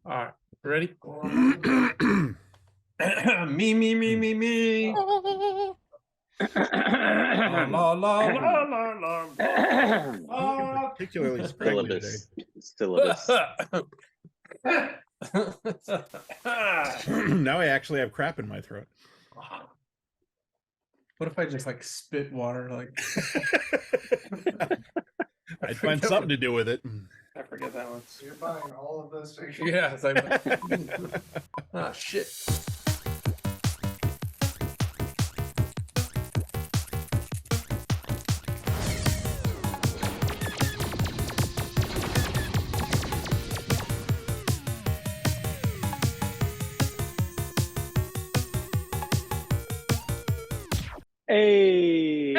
All right, ready? me. La la la la la. Particularly scraggly today. Syllabus. Now I actually have crap in my throat. What if I just like spit water? Like I'd find something to do with it. I forget that one. So you're buying all of this? Yeah, it's like ah shit. Hey!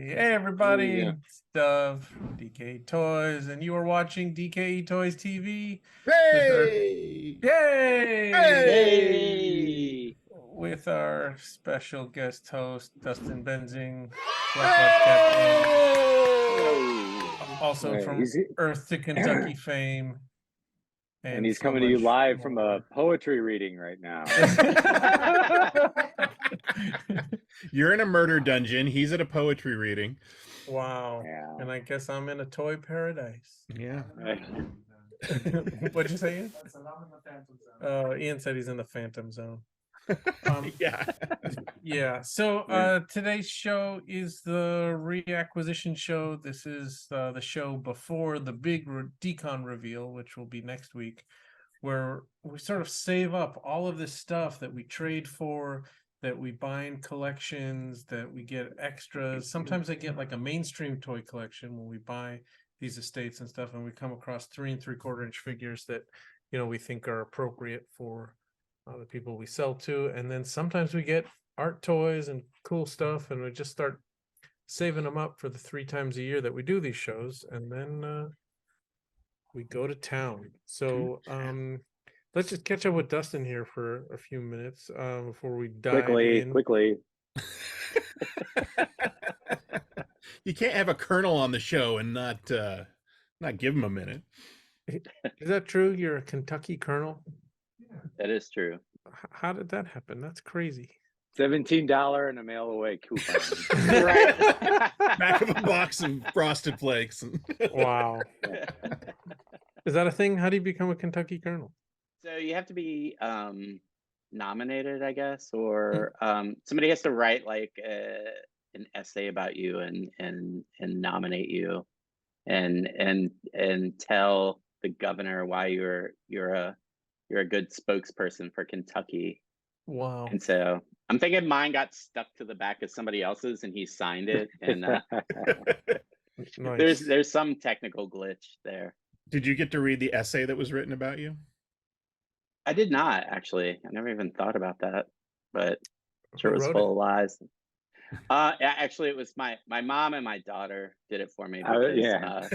Hey, everybody. Yeah. It's Dove from DKE Toys, and you are watching DKE Toys TV. Hey! Yay! Hey! With our special guest host, Dustin Benzing, Captain, also Hey, from he's- Earth to Kentucky fame. And he's so coming to you much live from more. a poetry reading right now. You're in a murder dungeon. He's at a poetry reading. Wow. Yeah. And I guess I'm in a toy paradise. Yeah. What'd you say, Ian? I'm in the Phantom Zone. Ian said he's in the Phantom Zone. Yeah. Yeah. So today's show is the reacquisition show. This is the show before the big decon reveal, which will be next week, where we sort of save up all of this stuff that we trade for, that we bind collections, that we get extras. Sometimes I get like a mainstream toy collection when we buy these estates and stuff, and we come across 3 3/4 inch figures that, you know, we think are appropriate for the people we sell to. And then sometimes we get art toys and cool stuff, and we just start saving them up for the 3 times a year that we do these shows, and then we go to town. So let's just catch up with Dustin here for a few minutes before we dive in. Quickly. You can't have a colonel on the show and not give him a minute. Is that true? You're a Kentucky colonel? That is true. How did that happen? That's crazy. $17 and a mail away coupon. Back of a box of Frosted Flakes. Wow. Is that a thing? How do you become a Kentucky colonel? So you have to be nominated, I guess, or somebody has to write like an essay about you and nominate you, and tell the governor why you're a good spokesperson for Kentucky. Wow. And so I'm thinking mine got stuck to the back of somebody else's, and he signed it. And Nice. there's some technical glitch there. Did you get to read the essay that was written about you? I did not, actually. I never even thought about that, but I'm sure Who it was wrote full of lies. Actually, it was my mom and my daughter did it for me because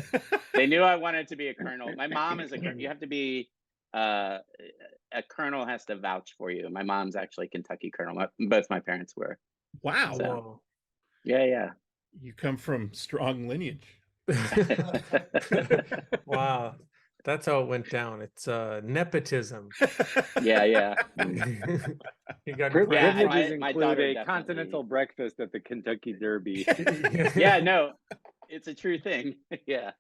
they knew I wanted to be a colonel. My mom is you have to be a colonel has to vouch for you. My mom's actually Kentucky colonel. Both my parents were. Wow. So, yeah. You come from strong lineage. Wow. That's how it went down. It's nepotism. Yeah. You got Privileges My include daughter a definitely- continental breakfast at the Kentucky Derby. Yeah, No, it's a true thing. Yeah.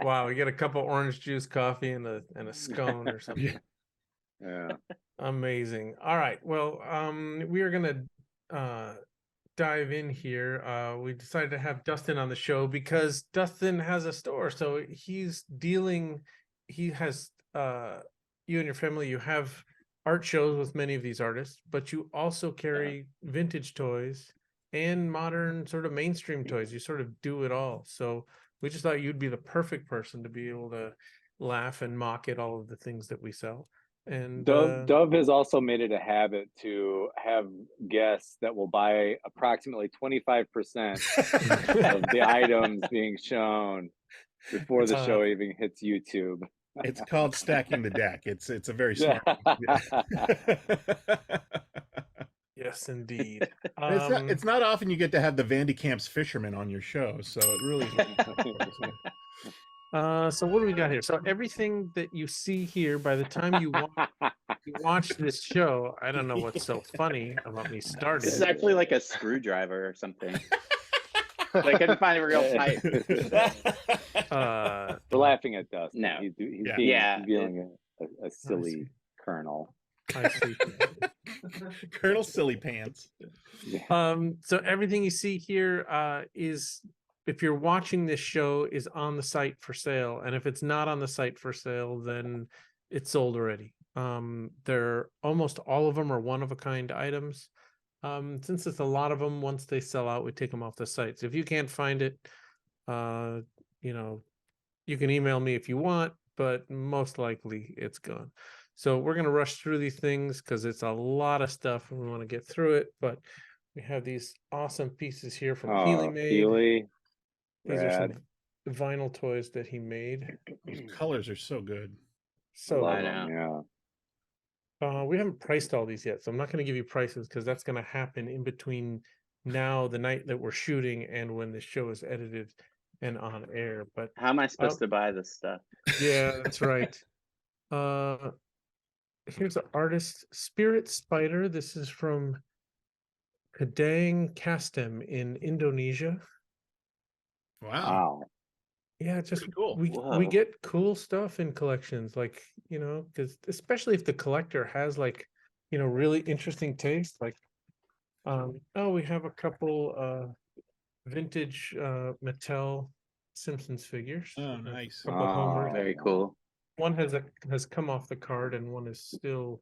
Wow, we get a cup of orange juice coffee and a scone or something. Yeah. Amazing. All right. Well, we are gonna dive in here. We decided to have Dustin on the show because Dustin has a store, so he has you and your family, you have art shows with many of these artists, but you also carry vintage toys and modern sort of mainstream toys. You sort of do it all. So we just thought you'd be the perfect person to be able to laugh and mock at all of the things that we sell. And Dove has also made it a habit to have guests that will buy approximately 25% of the items being shown before the show even hits YouTube. It's called stacking the deck. It's a very smart. yes, indeed. It's not often you get to have the Vandy Camp's fisherman on your show, so it really is. So what do we got here? So everything that you see here, by the time you watch this show, I don't know what's so funny about me starting. This is actually like a screwdriver or something. But I couldn't find a real pipe. We're laughing at Dustin. No. He's Yeah. being, Yeah, he's being a silly colonel. I see. Colonel Silly Pants. So everything you see here is, if you're watching this show, is on the site for sale, and if it's not on the site for sale, then it's sold already. They're almost all of them are one of a kind items. Since it's a lot of them, once they sell out, we take them off the site. So if you can't find it, you know, you can email me if you want, but most likely it's gone. So we're going to rush through these things because it's a lot of stuff and we want to get through it. But we have these awesome pieces here from Healeymade. Healey. These are Rad. some vinyl toys that he made. Those colors are so good. So Love I them, know. yeah. we haven't priced all these yet, so I'm not going to give you prices because that's going to happen in between now, the night that we're shooting, and when the show is edited and on air. But How am I supposed to buy this stuff? yeah, that's right. Here's an artist, Spirit Spider. This is from Kadang Kastem in Indonesia. Wow. Wow. Yeah, just Pretty cool. we Whoa. get cool stuff in collections, like, you know, because especially if the collector has, like, you know, really interesting taste. Like, oh, we have a couple vintage Mattel Simpsons figures. Oh, A nice. couple Homers. Very cool. One has come off the card and one is still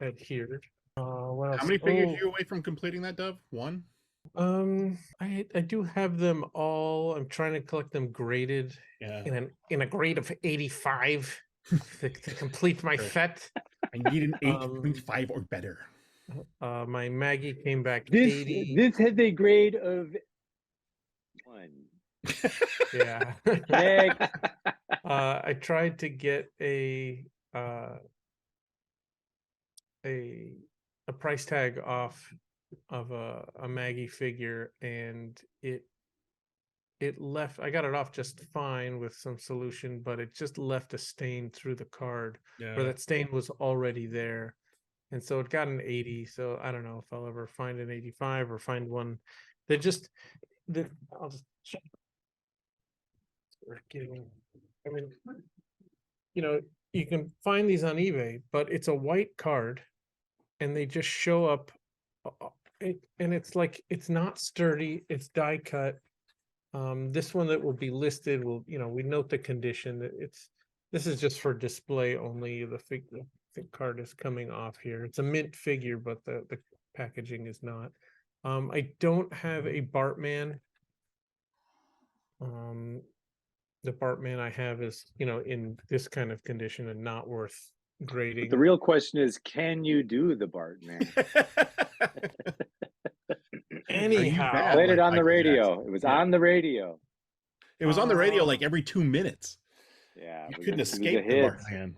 adhered. What else? How many figures Oh, are you away from completing that, Dove? One? I do have them all. I'm trying to collect them graded Yeah. in a grade of 85 to complete my Sure. set. I need an 8.5 or better. My Maggie came back This 80. this has a grade of 1. Yeah. Next. I tried to get a price tag off of a Maggie figure, and it left. I got it off just fine with some solution, but it just left a stain through the card where Yeah. that stain was already there, and so it got an 80. So I don't know if I'll ever find an 85 or find one that just that I'll just check. We're getting, I mean, you know, you can find these on eBay, but it's a white card and they just show up and it's like, it's not sturdy, it's die cut. This one that will be listed will, you know, we note the condition that this is just for display only. The card is coming off here. It's a mint figure, but the packaging is not. I don't have a Bartman. The Bartman I have is, you know, in this kind of condition and not worth grading. But the real question is, can you do the Bartman? Anyhow, Played it on the Michael radio. Jackson? It was Yeah. on the radio. It was on the radio like every 2 minutes. Yeah. You it was couldn't a- it was a escape the hit. Bartman.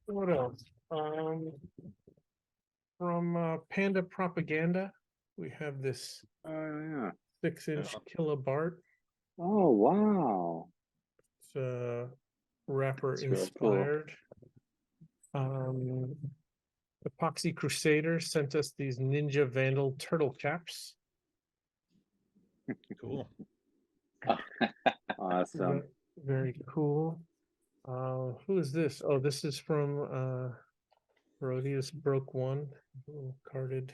what else? From Panda Propaganda, we have this Oh yeah. 6-inch Oh. kilobart. Oh wow. It's rapper That's really cool. inspired. Epoxy Crusader sent us these Ninja Vandal turtle caps. Cool. Awesome. Very cool. Who is this? Oh, this is from Rarities Broke One. Little carded.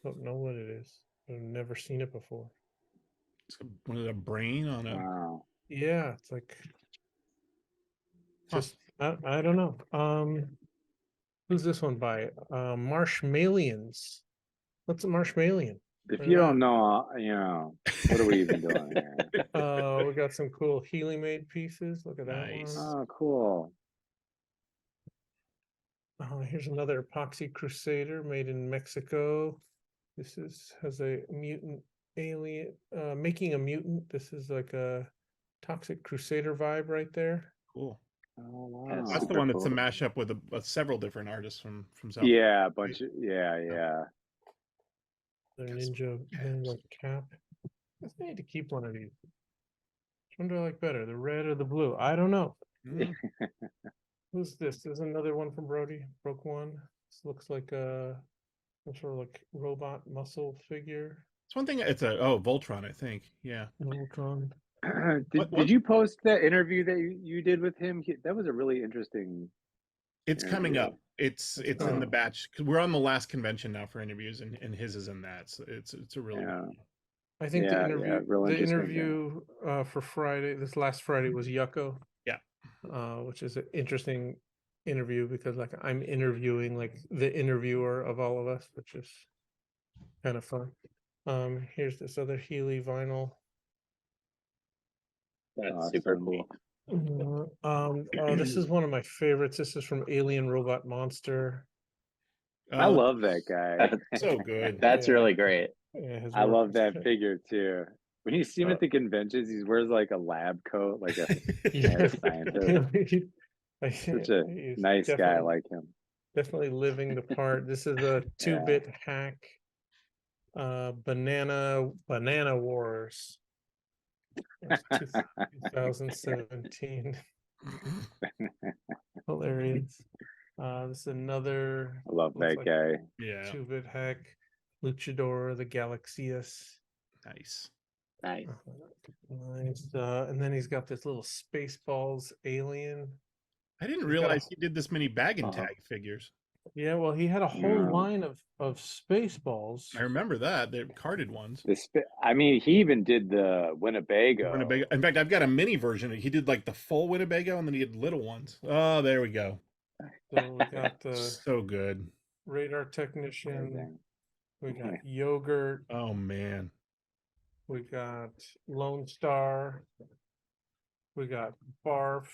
Don't know what it is. I've never seen it before. It's one of the brain on a. Wow. Yeah, it's like Huh. just I don't know. Who's this one by? Marshmallions. What's a marshmallion? If Look you at don't know, you know, what are we even doing here? We got some cool Healeymade pieces. Look at that Nice. one. Oh, cool. Here's another Epoxy Crusader made in Mexico. This has a mutant alien, making a mutant. This is like a Toxic Crusader vibe right there. Cool. Oh wow. That's That's the super one that's a cool. mashup with several different artists from South. Yeah, a bunch of yeah. The Got some Ninja Vandal cap. I need to keep one of these. Which one do I like better, the red or the blue? I don't know. Mm. Who's this? There's another one from Brody. Broke one. This looks like a some sort of like robot muscle figure. It's one thing. It's a Voltron, I think. Yeah. Voltron. Did you post that interview that you did with him? That was a really interesting. It's coming interview. up. It's in the coming. batch because we're on the last convention now for interviews, and his is in that. So it's a really Yeah. good one. I think Yeah, the yeah, interview real the interesting, interview for Friday, this last Friday was Yucko. Yeah. Which is an interesting interview because like I'm interviewing like the interviewer of all of us, which is kind of fun. Here's this other Healey vinyl. That's super Awesome. cool. This is one of my favorites. This is from Alien Robot Monster. I love that guy. So good. That's Yeah. really great. Yeah, his I work love is that great. figure too. When you see him at the conventions, he wears like a lab coat, like a Yeah. mad scientist. Such a He's nice guy. I definitely- like him. Definitely living the part. This is a 2-bit hack. Banana Wars. That's 2017. Hilarious. This is another I love looks that like guy. Yeah. 2-bit hack. Luchador, the Galaxias. Nice. Nice. Nice. And then he's got this little Spaceballs alien. I didn't He's got a- realize he did this many bag and Uh-huh. tag figures. Yeah, well, he had a whole Yeah. line of Spaceballs. I remember that. They're carded ones. I mean, he even did the Winnebago. Winnebago. In fact, I've got a mini version. He did like the full Winnebago, and then he had little ones. Oh, there we go. So we got the So good. radar technician. Amazing. We got yogurt. Oh man. We got Lone Star. We got Barf.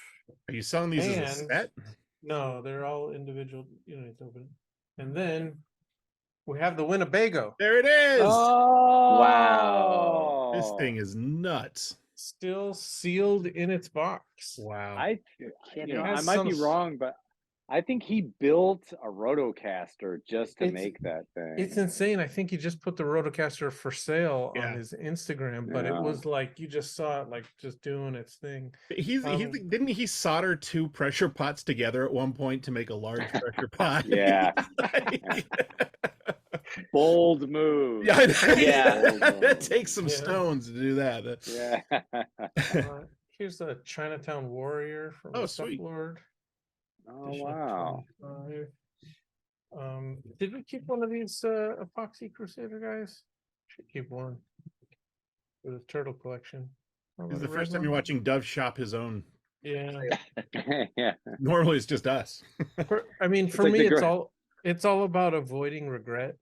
Are you selling these as a And- set? No, they're all individual units open. And then we have the Winnebago. There it is. Oh Wow. This thing is nuts. Still sealed in its box. Wow. I kidding. I Has might be some- wrong, but I think he built a Rotocaster just to It's- make that thing. It's insane. I think he just put the Rotocaster for sale Yeah. on his Instagram, but it Yeah. was like you just saw it like just doing its thing. He's didn't he solder 2 pressure pots together at one point to make a large pressure pot? Yeah. Bold move. Yeah, Yeah. it takes some Yeah. stones to do that. Yeah. Here's a Chinatown Warrior from Oh, the sweet. Sublord. Oh edition of wow. 25. Did we keep one of these epoxy Crusader guys? Should keep one for the turtle collection. This is the first time you're watching Dove shop his own. Yeah. Yeah. Normally it's just us. I mean, for like me, the it's all about avoiding regret.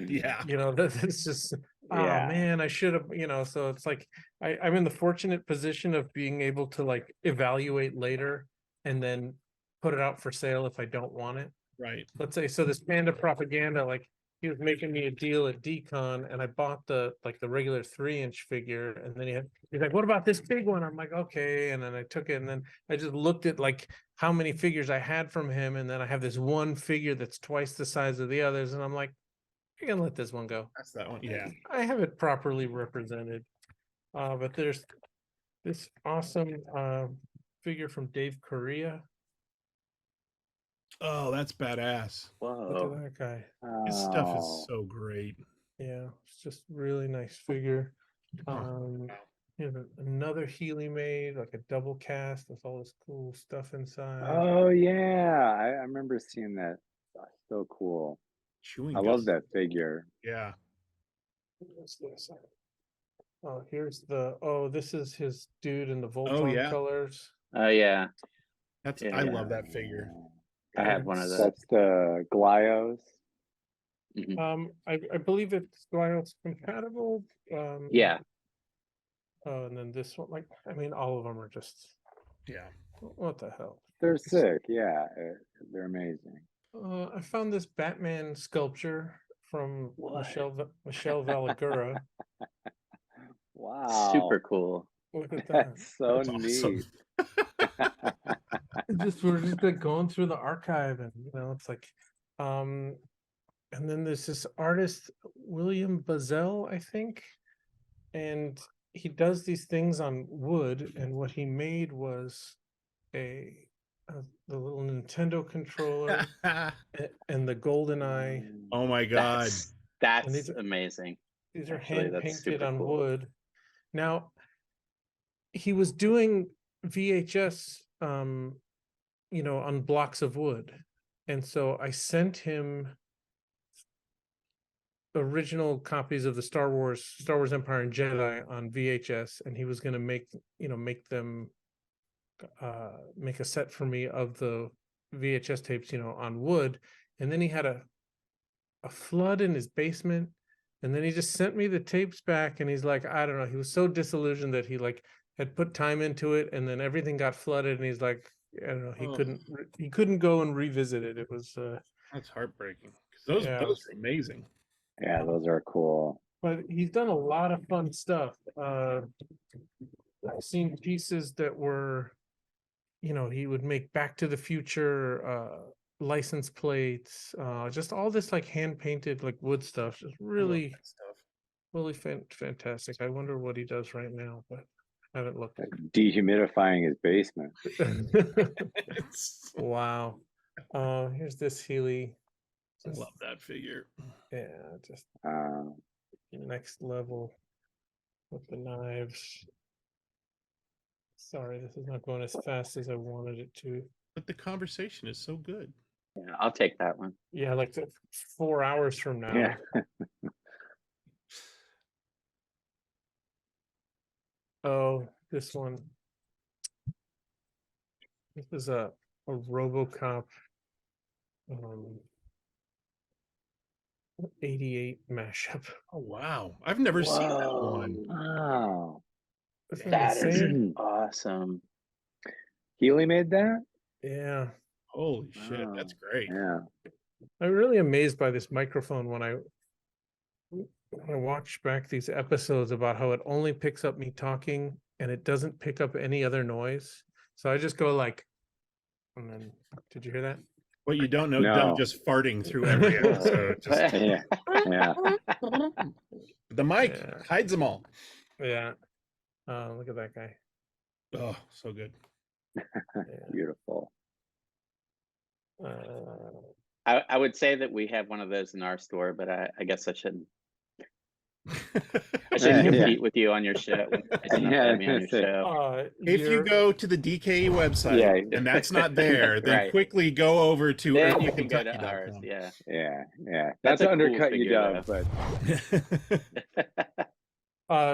Yeah. You know, it's just oh Yeah. man, I should have, so it's like I'm in the fortunate position of being able to like evaluate later and then put it out for sale if I don't want it. Right. Let's say so this Panda Propaganda, like he was making me a deal at Decon and I bought the regular 3-inch figure and then he's like, what about this big one? I'm like, okay. And then I took it and then I just looked at like how many figures I had from him. And then I have this one figure that's twice the size of the others. And I'm like, you're gonna let this one go. That's that one. Yeah. I have it properly represented. But there's this awesome figure from Dave Correa. Oh, that's badass. Look Whoa. at that guy. His stuff Oh. is so great. Yeah, it's just really nice figure. Here's another Healeymade, like a double cast with all this cool stuff inside. Oh yeah. I remember seeing that. So cool. Chewing I love gum. that figure. Yeah. What's this? Oh, this is his dude in the Voltron yeah. colors. Oh yeah. That's Yeah. I love that figure. I have one of those. That's the Glyos. Mhm. I believe it's Glyos compatible. Yeah. Oh, and then this one, like, I mean, all of them are just, Yeah. what the hell? They're sick. Yeah. They're amazing. I found this Batman sculpture from What? Michelle Valagura. Wow. Super cool. Look at that. That's so That's awesome. neat. We're just like going through the archive and it's like and then there's this artist William Bazell, I think, and he does these things on wood, and what he made was the little Nintendo controller and the golden eye. Oh my god. That's these are- amazing. These are Actually, hand that's painted super on cool. wood. Now, he was doing VHS, on blocks of wood, and so I sent him original copies of the Star Wars Empire and Jedi on VHS, and he was going to make them make a set for me of the VHS tapes, on wood. And then he had a flood in his basement, and then he just sent me the tapes back, and he's like, I don't know, he was so disillusioned that he had put time into it, and then everything got flooded, and he's like, I don't know, he couldn't go and revisit it. It was That's heartbreaking. Those are amazing. Yeah, those are cool. But he's done a lot of fun stuff. I've seen pieces that were, he would make Back to the Future license plates, just all this hand painted wood stuff. Just really, really fantastic. I wonder what he does right now, but I haven't looked. Dehumidifying his basement. Wow. Here's this Healey. I love that figure. Yeah, just next level with the knives. Sorry, this is not going as fast as I wanted it to. But the conversation is so good. Yeah, I'll take that one. Yeah, 4 hours from now. Yeah. Oh, this one. This is a RoboCop 88 mashup. Oh wow. I've never seen that one. Wow. That is awesome. Healeymade that? Yeah. Holy shit, that's great. Yeah. I'm really amazed by this microphone when I watch back these episodes about how it only picks up me talking and it doesn't pick up any other noise. So I just go and then, did you hear that? What you don't know, No. Doug just farting through every episode. Yeah. Yeah. The mic hides them all. Yeah. Look at that guy. Oh, so good. Beautiful. I would say that we have one of those in our store, but I guess I shouldn't. I shouldn't compete with you on your show. Yeah, Me on your show. If you go to the DKE website and that's not there, then Right. quickly go over to Then you can go to ours. Yeah. Yeah. Yeah. That's That's a cool undercut you, figure, Doug, but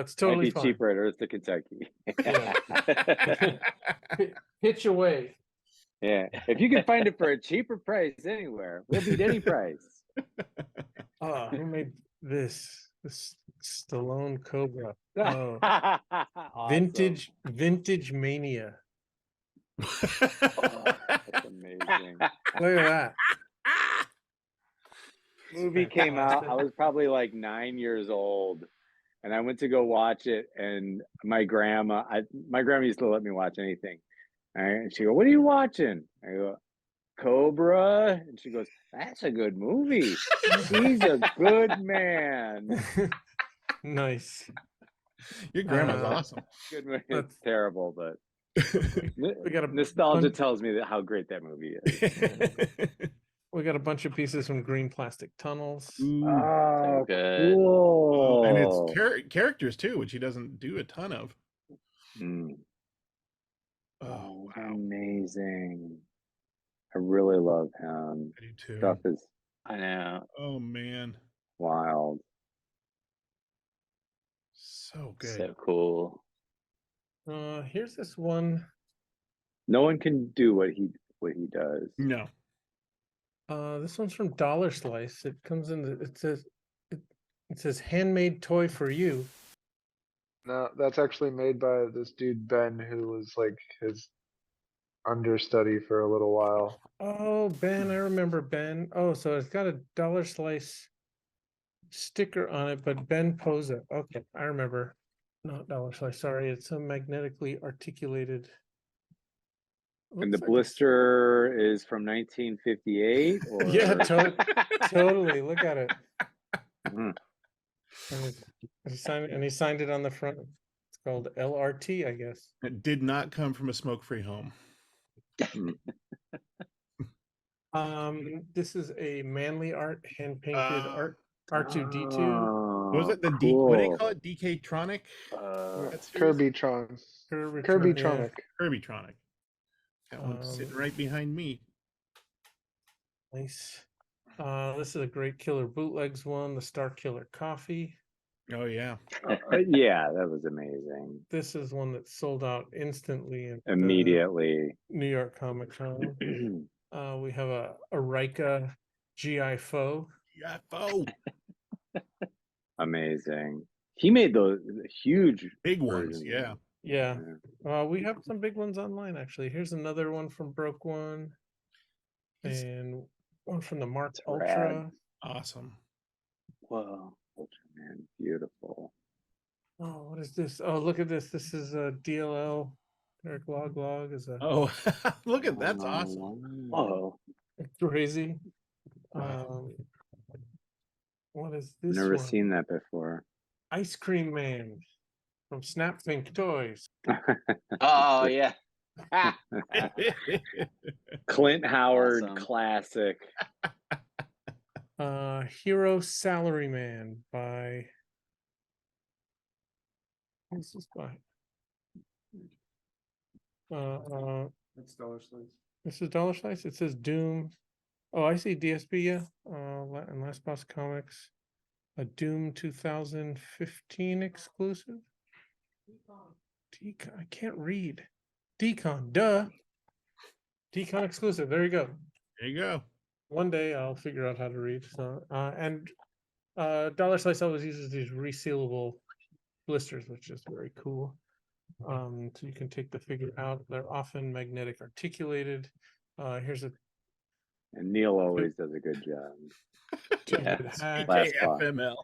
it's totally might be fine. cheaper at Earth to Kentucky. Pitch away. Yeah. If you can find it for a cheaper price anywhere, we'll beat any price. Who made this? This Stallone Cobra. Oh, Awesome. vintage mania. That's amazing. Look at that. Movie came out, I was probably 9 years old, and I went to go watch it, and my grandma used to let me watch anything. And she goes, "What are you watching?" I go, "Cobra," and she goes, "That's a good movie. He's a good man." Nice. Your grandma's awesome. Good movie. It's terrible, but We got a nostalgia bunch- tells me how great that movie is. We got a bunch of pieces from green plastic tunnels. Oh, good. cool. And it's characters too, which he doesn't do a ton of. Mm. Oh, wow. Amazing. I really love him. I do too. Stuff is I know. Oh man. wild. So good. So cool. Here's this one. No one can do what he does. No. This one's from Dollar Slice. It comes in it says handmade toy for you. No, that's actually made by this dude Ben, who was his understudy for a little while. Oh, Ben, I remember Ben. Oh, so it's got a Dollar Slice sticker on it, but Ben Posa. Okay, I remember. Not Dollar Slice, sorry. It's a magnetically articulated. And the Looks like blister is from 1958. Or... Yeah, totally. Look at it. Mhm. And he signed it on the front. It's called LRT, I guess. It did not come from a smoke-free home. This is a manly art, hand painted Uh, art, R2D2. What was Oh, it? The D, what do you cool. call it? DK Tronic? That's Kirby-tron. Kirby-tron, Kirby-tronic. That one's sitting right behind me. Nice. This is a great killer bootlegs one, the Star Killer Coffee. Oh yeah. Yeah, that was amazing. This is one that sold out instantly at Immediately. New York Comic Con. We have a Rika GI Foe. UFO. Amazing. He made those huge Big ones, versions. yeah. Yeah. We have some big ones online actually. Here's another one from Broke One. And one from the Mark That's Ultra. rad. Awesome. Whoa, Ultraman, beautiful. Oh, what is this? Oh, look at this. This is a DLL. Eric Log is a Oh, look at that's awesome. Whoa, crazy. Wow. What is this never one? seen that before. Ice Cream Man from Snapfink Toys. Oh yeah. Ah, Clint Howard Awesome. classic. Hero Salaryman by. What's this by? It's Dollar Slice. This is Dollar Slice. It says Doom. Oh, I see DSB. Yeah. And Last Boss Comics, a Doom 2015 exclusive. Decon. I can't read. Decon. Duh. Decon exclusive. There you go. There you go. One day I'll figure out how to read. So, Dollar Slice always uses these resealable blisters, which is very cool. So you can take the figure out. They're often magnetic articulated. Here's a And Neil always does a good job. Yeah. Last spot. FML.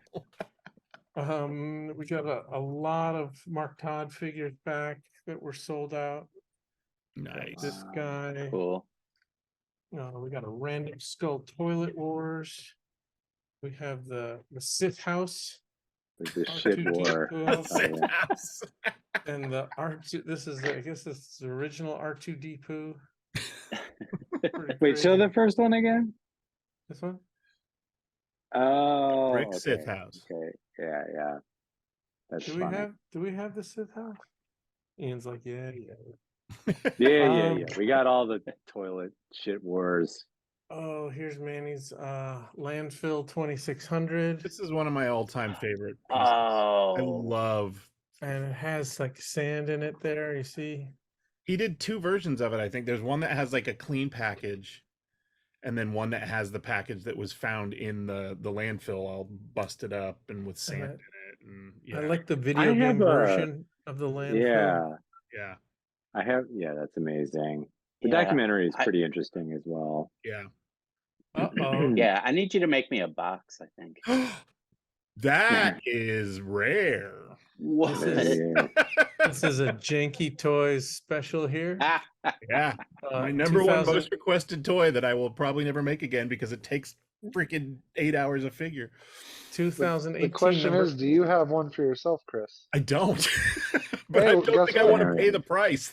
We got a lot of Mark Todd figures back that were sold out. Nice. This guy. cool. We got a Random Skull Toilet Wars. We have the Sith House. The shit war. R2D2. Oh, yeah. House. And the R2. I guess this is the original R2D poo. Wait, show the first one again. This one. Oh, Brick okay. Sith House. Okay, yeah. That's Do funny. we have the Sith House? Ian's like, yeah. Yeah. We got all the toilet shit wars. Oh, here's Manny's landfill 2600, This is one of my all-time favorite pieces. Oh, I love. and it has like sand in it. There, you see. He did two versions of it. I think there's one that has like a clean package, and then one that has the package that was found in the landfill all busted up and with sand in it. And yeah, I like the I video game have a- version of the landfill. Yeah, yeah, that's amazing. The Yeah, documentary is pretty interesting as well. yeah. Uh-oh. yeah. I need you to make me a box. I think. That is rare. What? This is a Janky Toys special here. Yeah, my number one 2000 most requested toy that I will probably never make again because it takes freaking 8 hours a figure. 2018. The question number- is, do you have one for yourself, Chris? I don't, but Hey, I don't guess think I what? want to pay the price.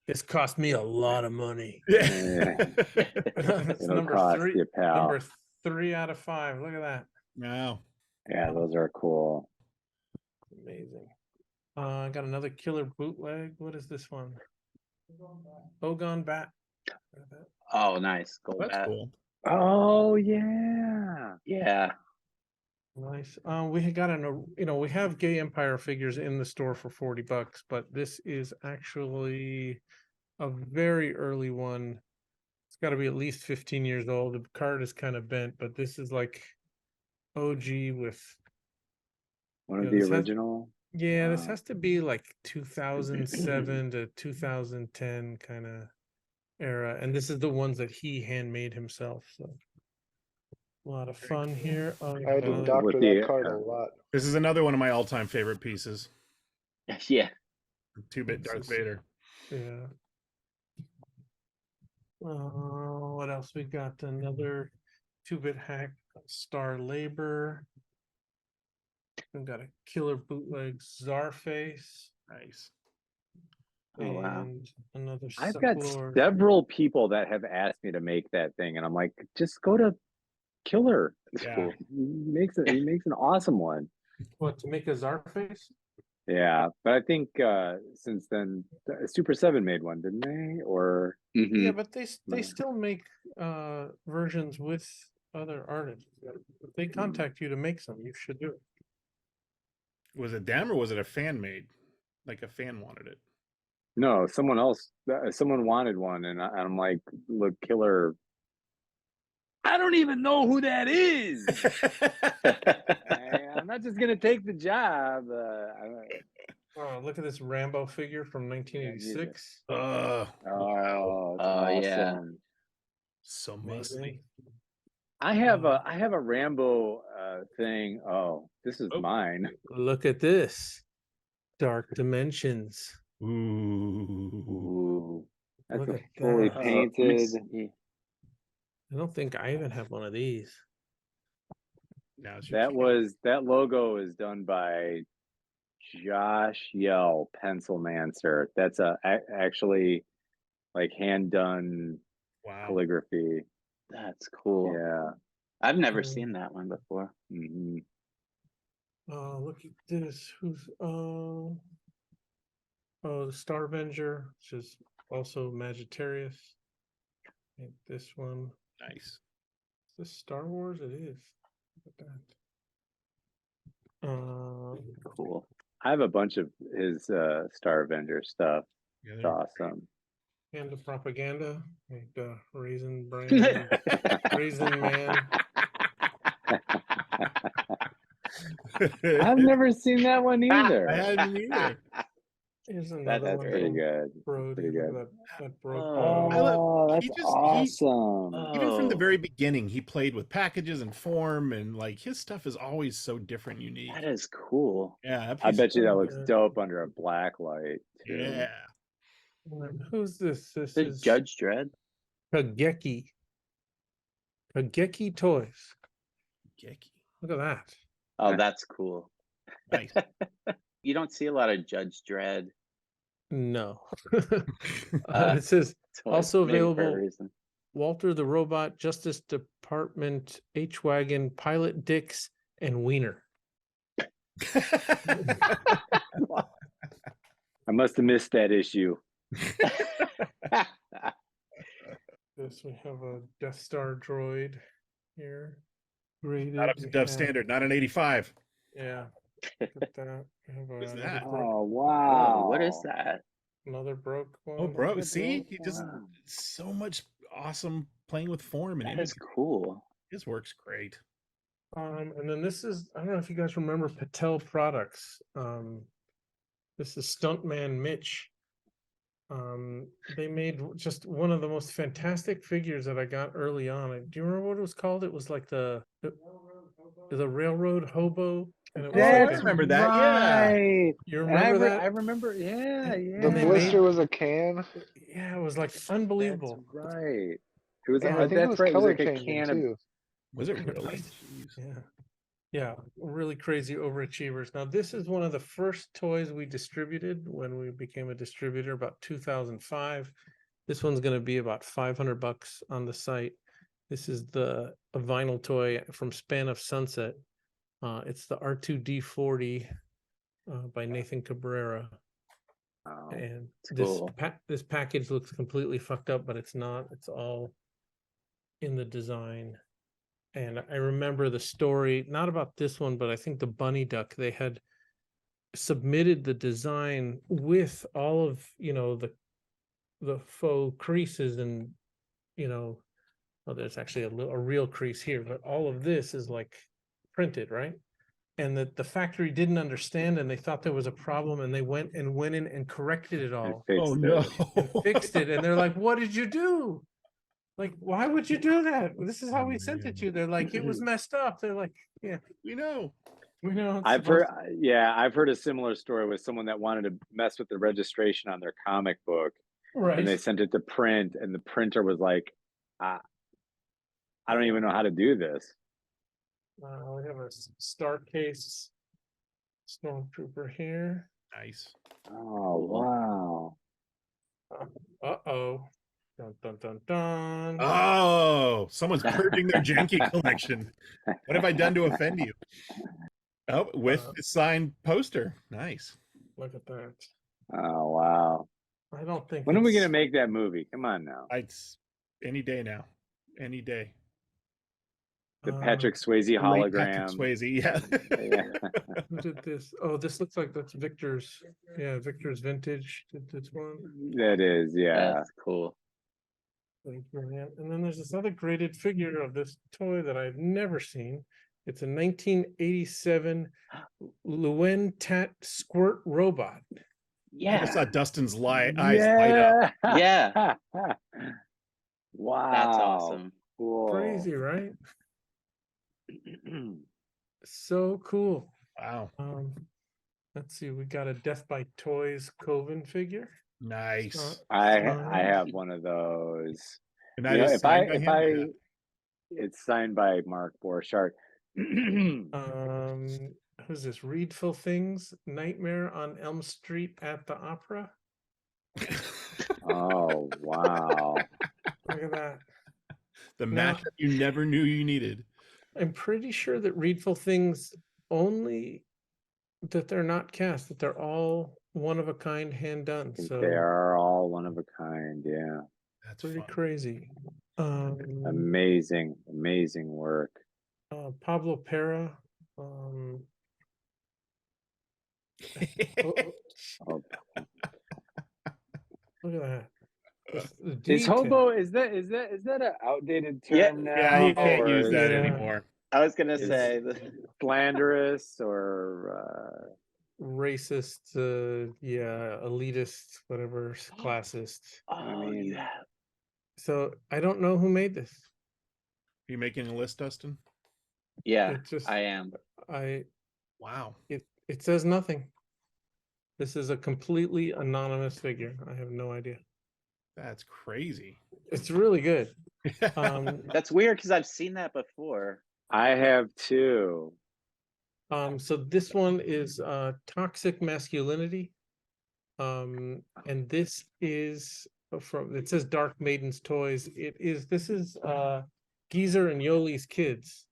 This cost me a lot of money. Yeah. It's It'll number cost three. you, pal. Number 3 out of 5. Look at that. Wow. Yeah, those are cool. Amazing. I got another killer bootleg. What is this one? Ogon Bat. Oh, nice. Gold That's bat. cool. Oh yeah. Yeah. Nice. We had got we have Gay Empire figures in the store for $40, but this is actually a very early one. It's got to be at least 15 years old. The card is kind of bent, but this is like OG with. One of Yeah, the this has- original. Yeah, this Wow. has to be like 2007 to 2010 kind of era, and this is the ones that he handmade himself. So a lot of fun here. Oh, I had to another- doctor With that the, card a lot. This is another one of my all-time favorite pieces. Yeah. 2-bit Darth Vader. Yeah. What else? We got another 2-bit hack, Star Labor. We've got a killer bootleg Czarface Nice. Oh, wow. and another I've got Sublord. several people that have asked me to make that thing, and I'm like, just go to Killer. Yeah. He makes an awesome one. What, to make a Czarface? Yeah, but I think since then, Super 7 made one, didn't they? Or Yeah, Mhm. but they still make versions with other artists. If they contact you to make some, you should do it. Was it them or was it a fan made? Like a fan wanted it. no, someone else, someone wanted one, and I'm like, look, Killer. I don't even know who that is. I'm not just gonna take the job. Oh, look at this Rambo figure from 1986. Oh, Oh, it's Oh, awesome. yeah. so musty. Amazing. I have a Rambo thing. Oh, this is Oh. mine. Look at this. Dark Dimensions. Ooh. Ooh, that's Look a at fully that. Let me painted. see. I don't think I even have one of these. Now's your chance. That logo is done by Josh Yell, Pencilmancer. That's actually like hand done Wow. calligraphy. That's cool. Yeah. I've never Mm. seen that one before. hmm Look at this. Who's the Star Avenger, which is also Sagittarius. And this one. Nice. Is this Star Wars? It is. Look at that. Cool. I have a bunch of his Star Avenger stuff. Yeah, It's they're- awesome. And the propaganda, like Raisin Bran, Raisin Man. I've never seen that one I either. hadn't either. Here's another That's one Pretty from good. Brody. Pretty Look good. at that broke. Oh. I love- Oh, he that's just- awesome. Even from the Oh. very beginning, he played with packages and form, and like his stuff is always so different, unique. That is cool. Yeah, that I piece bet you that so looks good. dope under a black light too. Yeah. Who's this? This The is Judge Dredd. Kageki. Kageki Toys. Gecky. Look at that. Oh, that's cool. Nice. You don't see a lot of Judge Dredd. No. Uh, It says toys, also maybe for a available reason. Walter the Robot, Justice Department, H-Wagon, Pilot Dix, and Wiener. I must have missed that issue. This we have a Death Star droid here. Graded. Not up to We Dove have- standard, not an 85. Yeah. Look at that. We have What is another that? broke- Oh wow! Whoa, what is that? Another broke one. Oh, bro, Good see, bro. he just Wow. so much awesome playing with form and That image. is cool. His work's great. And then this is, I don't know if you guys remember Patel Products. This is Stuntman Mitch. They made just one of the most fantastic figures that I got early on. Do you remember what it was called? It was like the Railroad Hobo. And it was I like a- remember that, yeah. Right. you And I remember that? I remember. Yeah, And- yeah. The and they blister made- was a can. Yeah, it was like unbelievable. That's right. It was. Yeah, I think it that's was right. It was color like a changing can of. too. Was it really? Jeez. Yeah. Yeah, really crazy overachievers. Now, this is one of the first toys we distributed when we became a distributor about 2005. This one's going to be about $500 on the site. This is a vinyl toy from Span of Sunset. It's the R2D40 by Nathan Cabrera. Oh, And It's cool. this package looks completely fucked up, but it's not. It's all in the design. And I remember the story, not about this one, but I think the bunny duck, they had submitted the design with all of, the faux creases and, well, there's actually a real crease here, but all of this is like printed, right? And that the factory didn't understand and they thought there was a problem and they went in and corrected it and all fixed Oh it. no. and fixed it. And they're like, what did you do? Like, why would you do that? This is how we sent it to you. They're like, it was messed up. They're like, yeah, We know. we know. It's I've heard, supposed I've heard a similar story with someone that wanted to mess with the registration on their comic book, right. and they sent it to print, and the printer was like, I don't even know how to do this. We have a star case Stormtrooper here. Nice. Oh wow. Uh-oh. Dun, dun, dun, dun. Oh, someone's purging their Janky collection. What have I done to offend you? Oh, with the signed poster. Nice. Look at that. Oh wow. I don't think When are we it's- gonna make that movie? Come on now. It's any day now. Any day. The Patrick Swayze Great Patrick hologram. Swayze, yeah. Yeah. Who did this? Oh, this looks like that's Victor's. Yeah, Victor's Vintage did this one. That is, yeah. That's cool. Like, brilliant. And then there's this other graded figure of this toy that I've never seen. It's a 1987 Luen Tat Squirt Robot. I Yeah. just saw Dustin's eyes light up. Yeah. Wow. That's awesome. Cool. Crazy, right? So cool. Wow. Let's see. We got a Death by Toys Coven figure. Nice. I have one of those. And You that know, is if I signed by him? Yeah. it's signed by Mark Borchardt. Who's this? Readful Things, Nightmare on Elm Street at the Opera. Oh wow. Look at that. The Now- match you never knew you needed. I'm pretty sure that Readful Things only that they're not cast, that they're all one of a kind, hand done. I think So they are all one of a kind. Yeah. That's pretty fun. crazy. Amazing work. Pablo Pera. Oh, Oh, look at that. The is detail. hobo is that an outdated term Yeah. now? Yeah, you can't or use is that Yeah. anymore. I was gonna It's- say Slanderous or Racist, elitist, whatever, classist. mean- yeah. So I don't know who made this. Are you making a list, Dustin? Yeah, It just I am. Wow. it says nothing. This is a completely anonymous figure. I have no idea. That's crazy. It's really good. Um, That's weird because I've seen that before. I have two. so this one is Toxic Masculinity. And this is from, it says Dark Maiden's Toys. This is Geezer and Yoli's kids.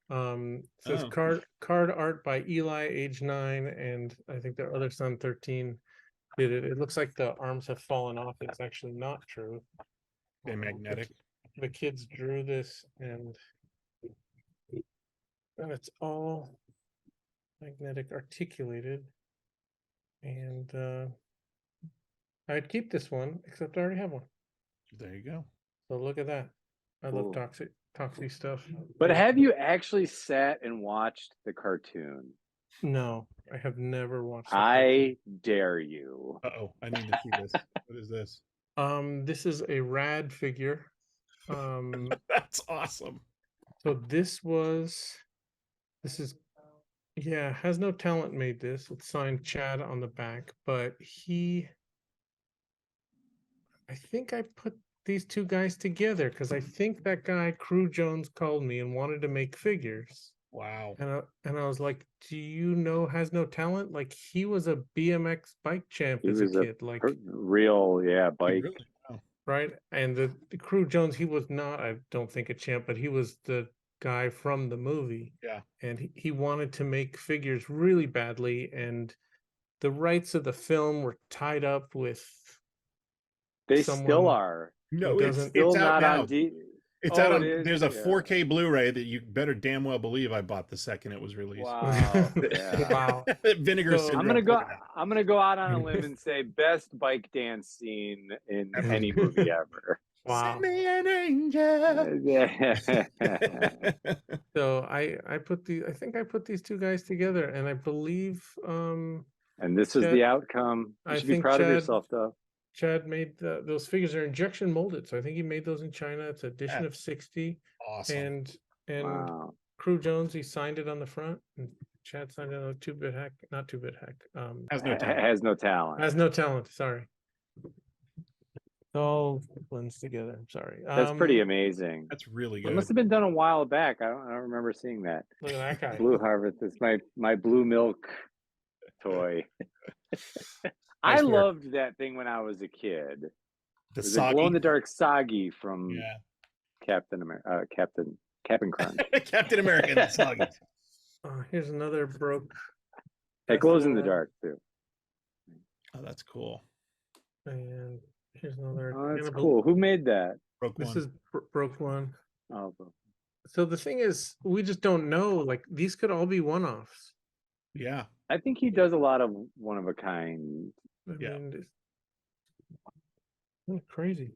Says Oh. card art by Eli, age 9, and I think their other son 13 did it. It looks like the arms have fallen off. It's actually not true. They're magnetic. The kids drew this, and it's all magnetic articulated. And I'd keep this one, except I already have one. There you go. So look at that. I love Cool. toxic stuff. But have you actually sat and watched the cartoon? No, I have never watched. I dare you. Uh-oh, I need to see this. What is this? This is a rad figure. That's awesome. So this is Has No Talent made this. It's signed Chad on the back, but I think I put these two guys together because I think that guy Crew Jones called me and wanted to make figures. Wow. And I was like, do you know Has No Talent? Like, he was a BMX bike champ He as a was a kid, like, Real, bike. Really? Wow. right? And the Crew Jones, he was not, I don't think, a champ, but he was the guy from the movie. Yeah. And he wanted to make figures really badly, and the rights of the film were tied up with They still someone- are. No, It it's, doesn't- it's Still out not now. on D. It's Oh, out on. it is? There's a Yeah. 4K Blu-ray that you better damn well believe I bought the second it was released. Wow. Yeah. Wow. Vinegar So- syndrome. I'm gonna go. took it out. I'm gonna go out on a limb and say best bike dance scene in any movie ever. Wow. Send me an angel. Yeah. So I think I put these two guys together, and I believe And this is Chad- the outcome. You I should be think proud of Chad- yourself, though. Chad made those figures are injection molded, so I think he made those in China. It's edition Yeah. of 60, Awesome. and Wow. Crew Jones, he signed it on the front, and Chad signed it on a 2-bit hack, not 2-bit hack. Has no talent. Has no talent. Has no talent. Sorry. It all blends together. I'm sorry. That's pretty amazing. That's really It good. must have been done a while back. I don't remember seeing that. Look at that guy. Blue Harvest. It's my blue milk toy. I Iceberg. loved that thing when I was a kid. The It was a glow in soggy. the dark Soggy from Yeah. Captain Crunch. Captain America and the soggy. Here's another broke. It glows in the Festival, dark too. Oh, that's cool. And here's another. Oh, that's cannibal- cool. Who made that? Broke This one. is broke one. Oh, bro. So the thing is, we just don't know. Like these could all be one-offs. Yeah. I think he does a lot of one of a kind. I Yeah. mean, it's crazy.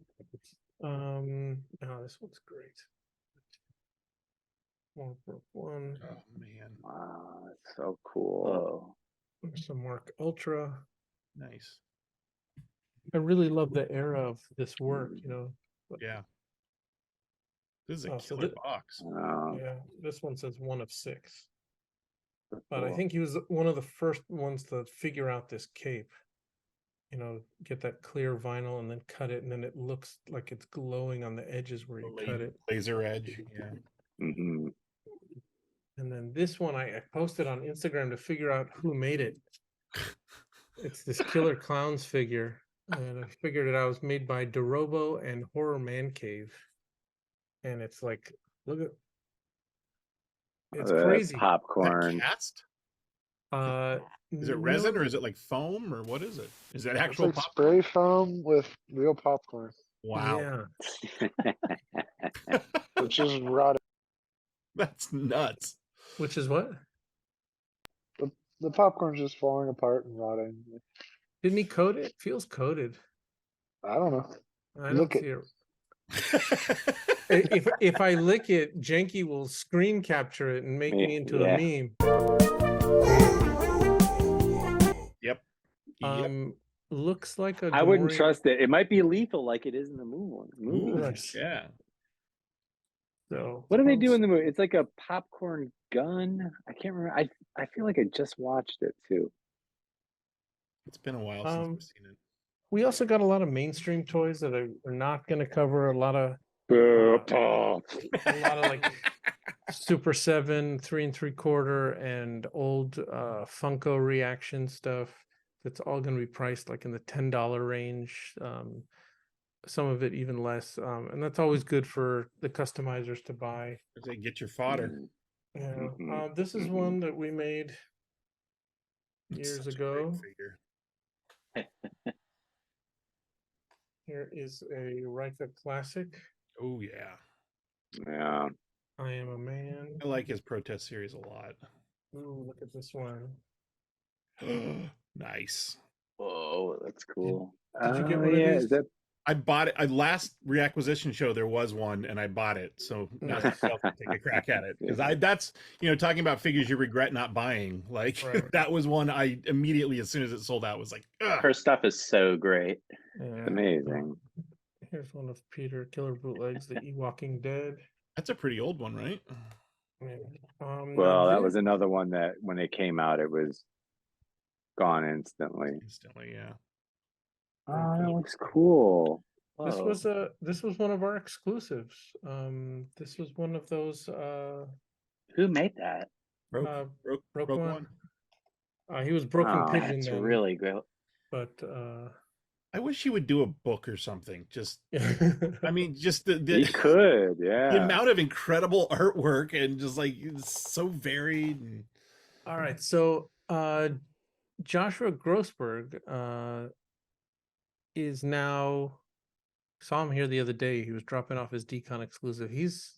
Oh, this one's great. More broke one. Oh man. Wow, that's so cool. Oh, There's some Mark Ultra. Nice. I really love the era of this work. Yeah. This is a Oh, so killer thi- box. Yeah, this one says 1 of 6. But I cool. think he was one of the first ones to figure out this cape. Get that clear vinyl and then cut it, and then it looks like it's glowing on the edges where you cut it. Laser edge. Yeah. Mhm. And then this one I posted on Instagram to figure out who made it. It's this Killer Clowns figure, and I figured it out. It was made by DeRobo and Horror Man Cave, and it's like, look at, it's That's crazy. Is that popcorn. cast? Is it No, resin or is it like foam or what is it? Is that It's actual like pop? spray foam with real popcorn, Wow. Yeah, which is rotted. That's nuts. which is what? The popcorn's just falling apart and rotting. Didn't he coat it? Feels coated. I don't know. I don't Look see it. If I lick it, Janky will screen capture it and make me into Yeah. a meme. Yep. Looks like a. I wouldn't Gamorrean- trust it. It might be lethal like it is in the movie. Ooh, Nice. yeah. So What do they do in the movie? It's like a popcorn gun. I can't remember. I feel like I just watched it too. It's been a while since I've seen it. We also got a lot of mainstream toys that are not going to cover a lot of like Super 7, 3 3/4, and old Funko reaction stuff. That's all going to be priced like in the $10 range. Some of it even less, and that's always good for the customizers to buy. Say, get your fodder. Yeah, Mhm, this is mhm. one that we made It's years such a great ago. figure. Here is a Rika Classic. Oh yeah. Yeah. I Am a Man. I like his protest series a lot. Ooh, look at this one. Nice. whoa, that's cool. Did you get Oh, one of yeah, these? is that I bought it. Last reacquisition show there was one, and I bought it. So now myself to take a crack at it because that's talking about figures you regret not buying. Like Right. that was one I immediately, as soon as it sold out, was like, ugh. Her stuff is so great. Yeah. amazing? Here's one of Peter Killer Bootlegs, the Walking Dead. That's a pretty old one, right? Yeah. Well, now that this- was another one that when it came out, it was gone instantly. Instantly, yeah. Oh, that looks cool. This Whoa. was one of our exclusives. This was one of those Who made that? Broke broke one. one. He was Broken Oh, Pigeon That's then, really great. but I wish he would do a book or something. Just, all I mean, just He the could, yeah. the amount of incredible artwork and just like it's so varied. And right. So Joshua Grossberg is now, saw him here the other day. He was dropping off his Decon exclusive. He's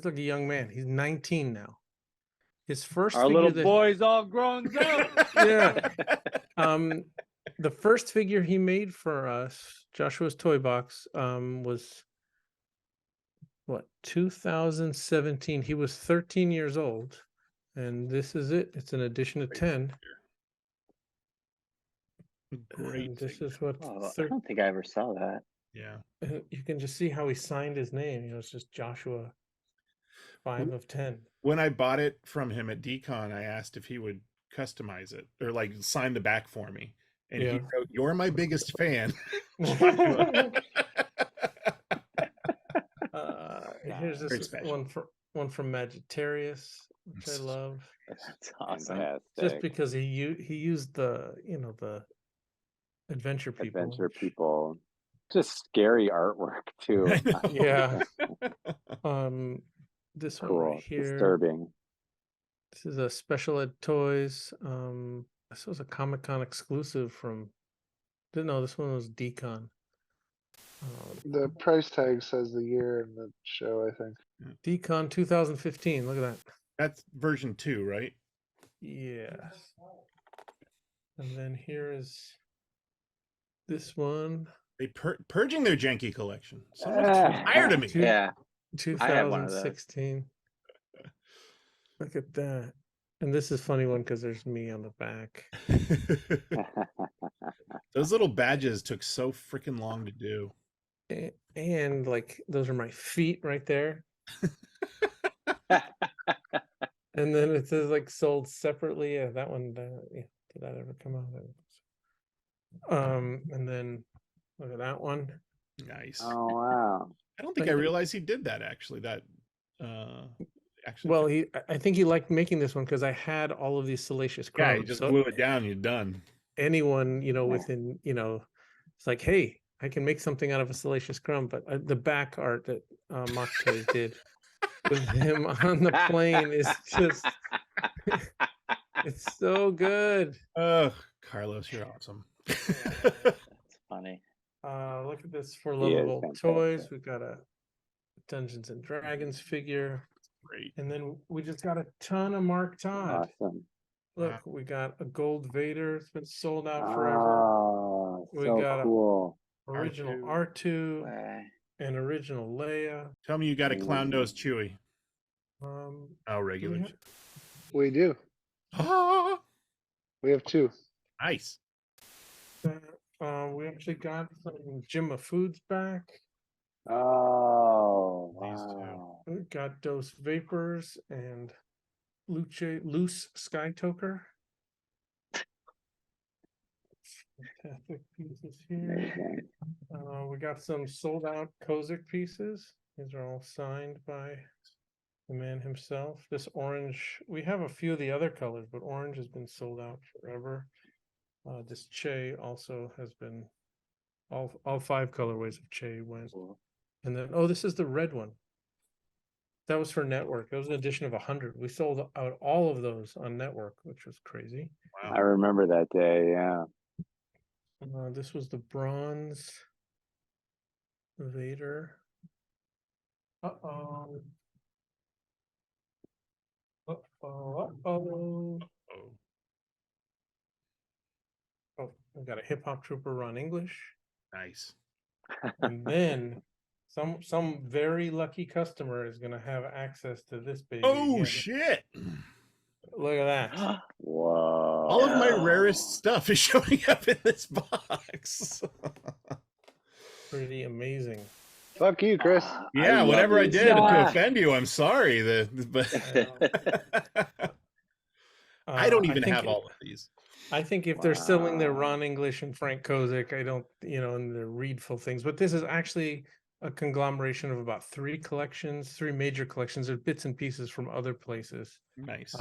like a young man. He's 19 now. His first Our figure little that- boy's all grown up. Yeah. The first figure he made for us, Joshua's Toy Box, was what, 2017. He was 13 years old, and this is it. It's an edition of 10. Great. And this figure. is what Oh, I don't think I ever saw that. Yeah. you can just see how he signed his name. It's just Joshua 5 of 10. When I bought it from him at Decon, I asked if he would customize it or like sign the back for me. And he Yeah. wrote, "You're my biggest fan." Here's Very this special. one from Maggitarius. which I love. That's awesome. Fantastic. Just because he used the the adventure people. Adventure people. Just scary artwork too. I know. Yeah. This one Cool. right here. Disturbing. This is a Special Ed Toys. This was a Comic-Con exclusive from. No, this one was Decon. The price tag says the year in the show, I think. Decon 2015. Look at that. That's version 2, right? Yes. And then here is this one. They purging their janky collection. Someone's tired of me. Yeah. I have one of those. 2016. Look at that. And this is a funny one because there's me on the back. Those little badges took so freaking long to do. And like those are my feet right there. And then it says like sold separately. Yeah, that one did that ever come out? And then look at that one. Nice. Oh wow. I don't think I realized he did that actually. That actually. Well, I think he liked making this one because I had all of these salacious Yeah, crumbs. you just So glue it down. You're done. anyone, within, it's like, hey, I can make something out of a salacious crumb. But the back art that Mock Toys did with him on the plane is just, it's so good. Oh, Carlos, you're awesome. That's funny. Look at this for He is Lovable fantastic. Toys. We've got a Dungeons and Dragons figure. Great. And then we just got a ton of Mark Todd. Awesome. Look, Wow. we got a Gold Vader. It's been sold out forever. Oh, We so got a- cool. Original R2. R2 Way. and original Leia. Tell me you got a clown nose Chewy. Um, Oh, regular. have- We do. Ah, We have 2. nice. we actually got some Jim of Foods back. Oh These two. wow. We got Dose Vapors and Loose Sky Toker. Fantastic pieces here. Amazing. We got some sold out Kozik pieces. These are all signed by the man himself. This orange, we have a few of the other colors, but orange has been sold out forever. This Che also has been, all 5 colorways of Che went. Cool. And then, this is the red one. That was for Network. That was an edition of 100. We sold out all of those on Network, which was crazy. Wow. I remember that day, yeah. This was the bronze Vader. Uh-oh. Uh-oh. Uh-oh. Oh, we got a hip hop trooper Ron English. Nice. And then some very lucky customer is gonna have access to this baby. Oh Yeah, shit! look at that. Whoa. All of my rarest stuff is showing up in this box. Pretty amazing. Fuck you, Chris. Yeah, love whatever I these. did to Yeah. offend you, I'm sorry. I don't even think have all of these. I think if they're selling their Wow. Ron English and Frank Kozik, I don't, and their Readful things, but this is actually a conglomeration of about 3 major collections of bits and pieces from other places. Nice.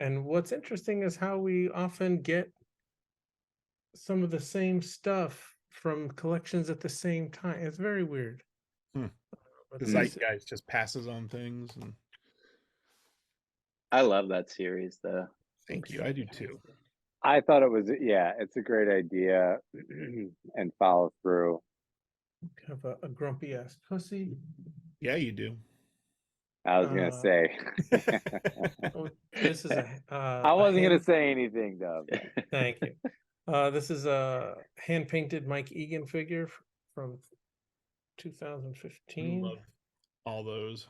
And what's interesting is how we often get some of the same stuff from collections at the same time. It's very weird. But The these- zeitgeist just passes on things. And I love that series though. thank you. I do too. I thought it was, yeah, it's a great idea and follow through. have a grumpy ass pussy. Yeah, you do. I was gonna say. Oh, this is I wasn't gonna say anything, Dub. Thank you. This is a hand painted Mike Egan figure from 2015. Love all those.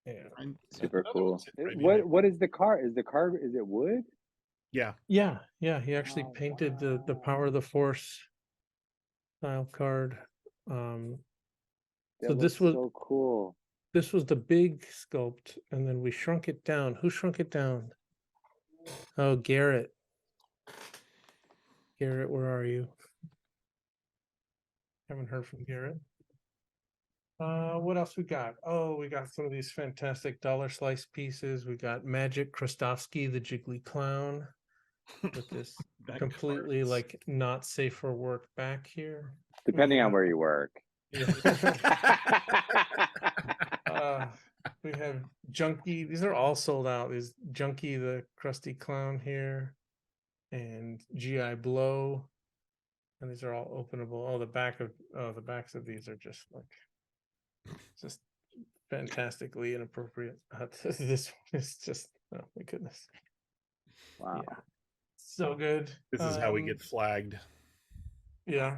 Yeah. Super Another cool. one sitting right behind What is the car? Is it wood? Yeah. Yeah, he actually Oh, painted the Power of the Force style card. That So this was- so cool. This was the big sculpt, and then we shrunk it down. Who shrunk it down? Oh, Garrett. Garrett, where are you? Haven't heard from Garrett. What else we got? Oh, we got some of these fantastic dollar slice pieces. We got Magic Krostovsky, the Jiggly Clown, with this That completely cards. like not safe for work back here. Depending on got- where you work. Yeah. We have Junky. These are all sold out. There's Junky, the crusty clown here, and GI Blow, and these are all openable. Oh, the backs of these are just fantastically inappropriate. This one is just, oh my goodness, Wow. yeah, so good. This is how we get flagged. Yeah.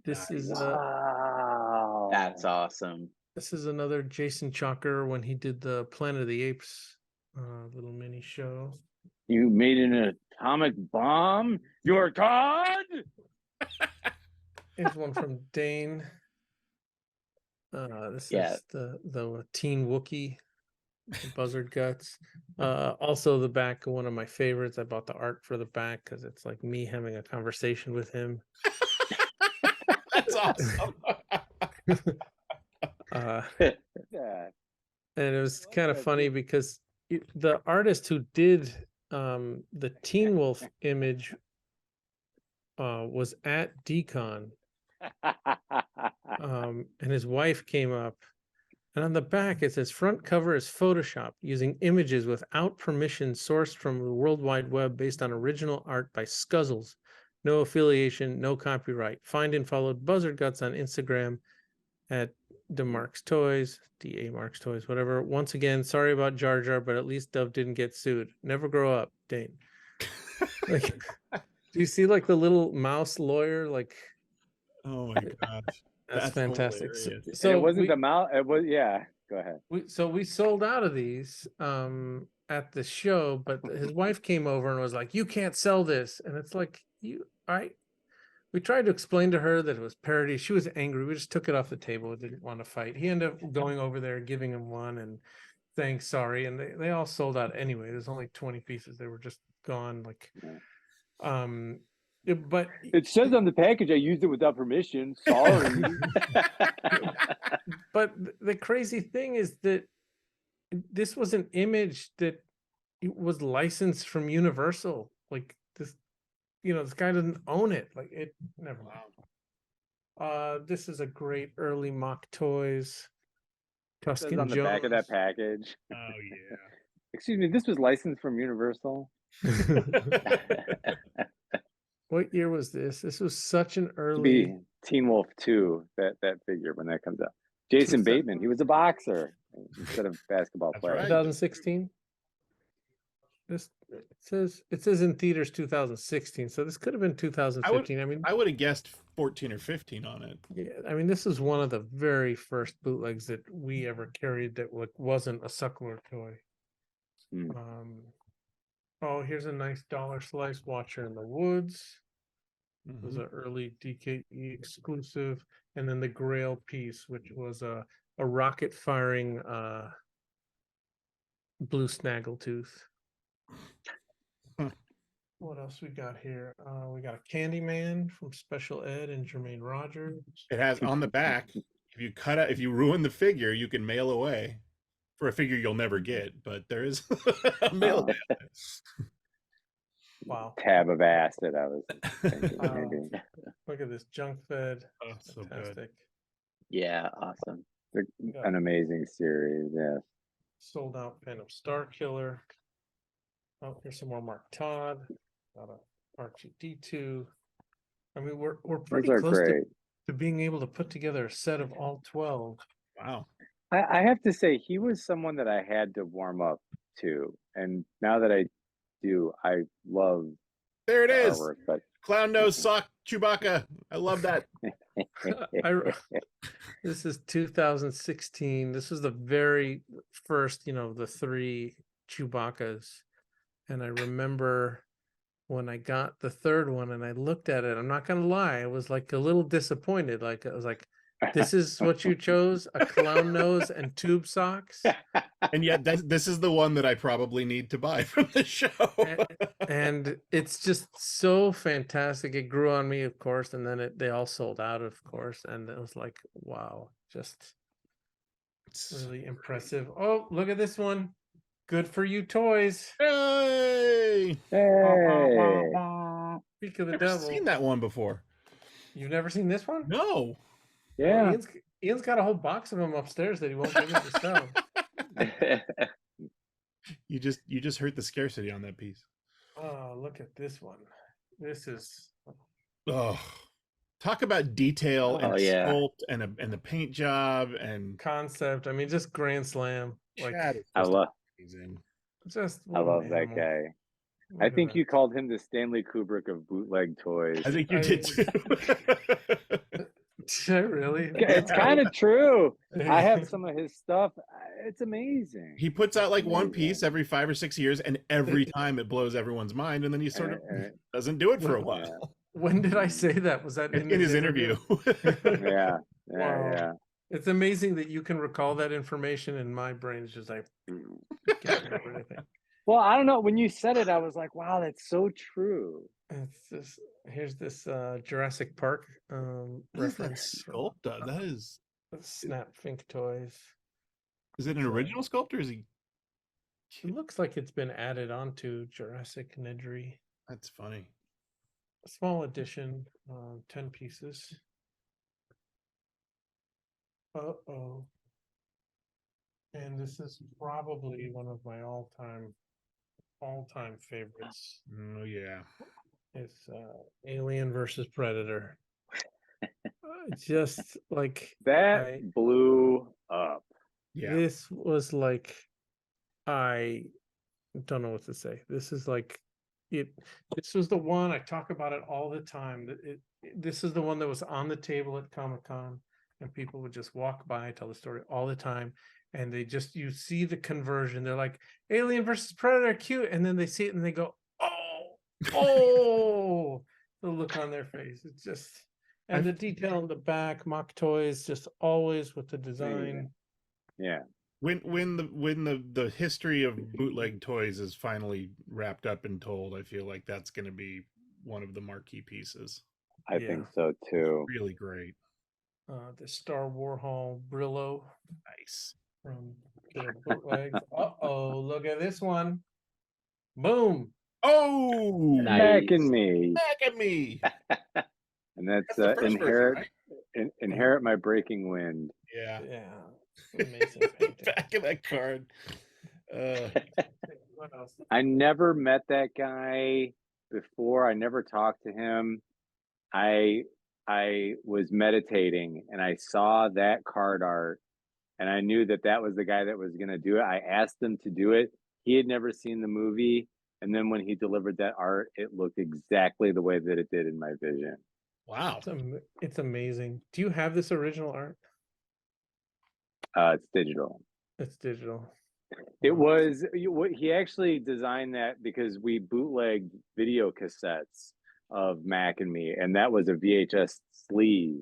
This is Wow. That's awesome. This is another Jason Chalker when he did the Planet of the Apes little mini show. You made an atomic bomb? You're Todd? Here's one from Dane. This Yeah. is the Teen Wookie, the Buzzard Guts. Also the back, one of my favorites. I bought the art for the back because it's like me having a conversation with him. That's awesome. Yeah. And it was like kind of that, funny dude. because the artist who did the Teen Wolf image was at DCon, and his wife came up, and on the back it says front cover is photoshopped using images without permission sourced from the World Wide Web based on original art by Scuzzles. No affiliation, no copyright. Find and follow Buzzard Guts on Instagram at DeMarks Toys, DA Marks Toys, whatever. Once again, sorry about Jar Jar, but at least Dove didn't get sued. Never grow up, Dane. Like, do you see like the little mouse lawyer? Like, Oh my gosh. that's fantastic. hilarious. So it wasn't we, the mouth. It was, yeah. Go ahead. we sold out of these at the show, but his wife came over and was like, "You can't sell this," and it's like, we tried to explain to her that it was parody. She was angry. We just took it off the table. Didn't want to fight. He ended up going over there, giving him one and saying sorry. And they all sold out anyway. There's only 20 pieces. They were just gone. Like, but It says on the package I used it without permission. Sorry. but the crazy thing is that this was an image that it was licensed from Universal. Like this, this guy doesn't own it. Like it never mind. This is a great early Mock Toys. It says Tuscan on the Jones. back of that package. Oh yeah. Excuse me, this was licensed from Universal. What year was this? This was such an To early. be Teen Wolf 2, that figure when that comes out. Jason Bateman, he was a boxer instead of basketball That's player. right. 2016. This it says in theaters 2016, so this could have been 2015. I would have guessed 14 or 15 on it. Yeah, I mean, this is one of the very first bootlegs that we ever carried that wasn't a suckler toy. Hmm. Oh, here's a nice dollar slice Watcher in the Woods. It was Mhm. an early DKE exclusive, and then the Grail piece, which was a rocket firing blue snaggletooth. Huh. What else we got here? We got a Candyman from Special Ed and Jermaine Rogers. It has on the back, if you ruin the figure, you can mail away for a figure you'll never get, but there is a mail. Wow. Tab of acid, I was thinking Oh. maybe. Look at this junk fed. Oh, so good. Fantastic. Yeah, awesome. They're an amazing series, yes. Sold out Phantom Star Killer. Oh, here's some more Mark Todd. Got a RGD2. I mean, we're pretty Those are close great. to being able to put together a set of all 12. Wow. I have to say, he was someone that I had to warm up to. And now that I do, I love There it the is. artwork. But Clown nose sock Chewbacca. I love that. This is 2016. This was the very first, the 3 Chewbaccas. And I remember when I got the third one and I looked at it, I'm not going to lie, I was like a little disappointed. Like, I was like, This is what you chose: a clown nose and tube socks. And yet this is the one that I probably need to buy from the show. And it's just so fantastic. It grew on me, of course, and then they all sold out, of course, and it was like, wow, just really impressive. Oh, look at this one. Good for you, toys. Hey! Hey. Speak of the I've never devil. seen that one before. You've never seen this one? No. Yeah. Well, Ian's got a whole box of them upstairs that he won't give me to sell. You just hurt the scarcity on that piece. Oh, look at this one. This is Oh, talk about detail Oh, and yeah. sculpt and the paint job and concept. I mean, just grand slam. Like, Chad is I just love amazing. just I what an love that animal. guy. Look I at think that. you called him the Stanley Kubrick of bootleg toys. I think you did too. Really? It's kind of true. I have some of his stuff. It's amazing. He puts out like one Amazing. piece every 5 or 6 years, and every time it blows everyone's mind, and then he sort of doesn't do it for a while. Yeah. When did I say that? Was that In his interview. Yeah. Wow. Yeah. It's amazing that you can recall that information, and my brain is just like, can't remember anything. Well, I don't know. When you said it, I was like, wow, that's so true. It's just, here's this Jurassic Park reference. Sculpt. That is. Snap Fink Toys. Is it an original sculpt or is he? It looks like it's been added onto Jurassic Nedry. That's funny. A small edition, 10 pieces. Uh-oh. And this is probably one of my all-time favorites. Oh yeah. It's Alien versus Predator. Just like That blew up. Yeah. this was like, I don't know what to say. This is like it. This was the one I talk about it all the time. This is the one that was on the table at Comic-Con, and people would just walk by, tell the story all the time, and you see the conversion. They're like, Alien versus Predator, cute, and then they see it and they go, oh, the look on their face. It's just, and the detail in the back, Mock Toys, just always with the design. Yeah. When the history of bootleg toys is finally wrapped up and told, I feel like that's going to be one of the marquee pieces. I think so too. Really great. The Star Warhol Brillo Nice. from Killer Bootlegs. Uh-oh, look at this one. Boom. Oh, Nice. Back in me. back at me. And that's the first inherit version, right? inherit my breaking wind. Yeah. Yeah. Amazing painting. Back of that card. What else? I never met that guy before. I never talked to him. I was meditating and I saw that card art and I knew that was the guy that was going to do it. I asked him to do it. He had never seen the movie. And then when he delivered that art, it looked exactly the way that it did in my vision. Wow. It's amazing. Do you have this original art? It's digital. It's digital. It was, he actually designed that because we bootlegged video cassettes of Mac and Me, and that was a VHS sleeve.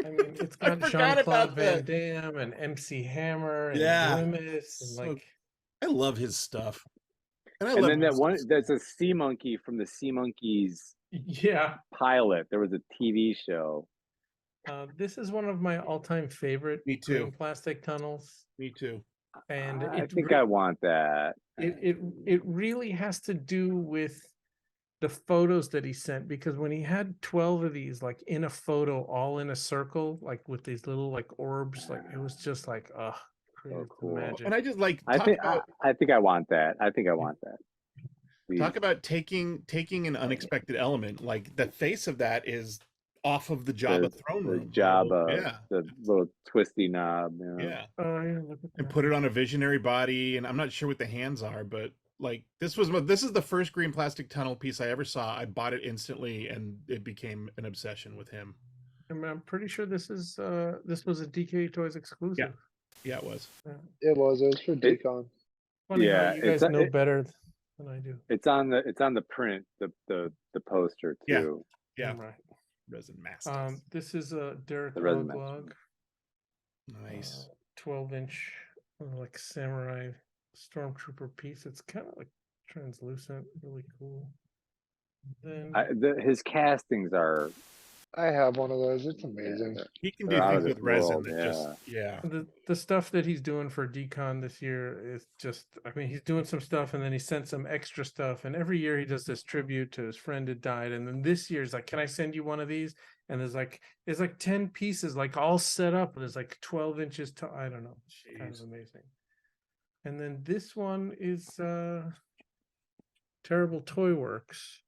I mean, it's got forgot Jean-Claude about Van that. Damme and MC Hammer and Yeah. Grimace and So like, I love his stuff. And I And love then that his one, stuff. there's a Sea Monkey from the Sea Monkeys yeah. pilot. There was a TV show. This is one of my all-time favorite Me too. green plastic tunnels. Me too. And I think I want that. it really has to do with the photos that he sent, because when he had 12 of these like in a photo all in a circle, like with these little like orbs, like it was just like So cool. magic. And I just like I talk think about I think I want that. I think I want that. Please. talk about taking an unexpected element. Like the face of that is off of the Jabba throne the room. Jabba, Yeah. the little twisty knob. You know? Yeah. Oh, yeah, look at And that. put it on a visionary body, and I'm not sure what the hands are, but like this is the first green plastic tunnel piece I ever saw. I bought it instantly, and it became an obsession with him. I'm pretty sure this was a DKE Toys exclusive. Yeah, it was. It was for Decon. Funny how Yeah, you guys know better than I do. It's on the print, the poster Yeah. too. Yeah. I'm right. Resin master. This is a Derek The resin log. Nice. 12-inch like samurai stormtrooper piece. It's kind of like translucent, really cool. Then His castings are I have one of those. It's amazing. He can they're do out things of with this resin world, that just the stuff that he's doing for Decon this year is just, I mean, he's doing some stuff and then he sent some extra stuff, and every year he does this tribute to his friend who died, and then this year he's like, can I send you one of these? And there's like 10 pieces like all set up, and there's like 12 inches tall. I don't know, it's kind of Jeez. amazing. And then this one is Terrible Toy Works.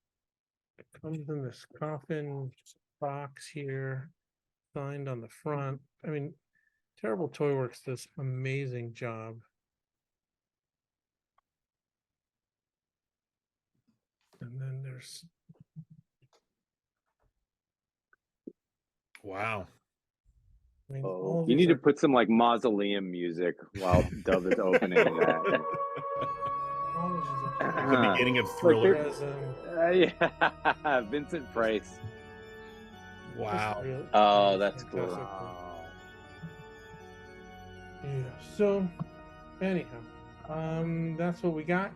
It comes in this coffin box here, signed on the front. I mean, Terrible Toy Works does amazing job. And then there's wow. I mean, Oh, all you these need to are- put some like mausoleum music while Dove is opening that. all of these are The beginning of Like Thriller. yeah, Vincent Price. just Wow. really- Oh, really that's cool. fantastic. Yeah. So, anyhow, that's what we got.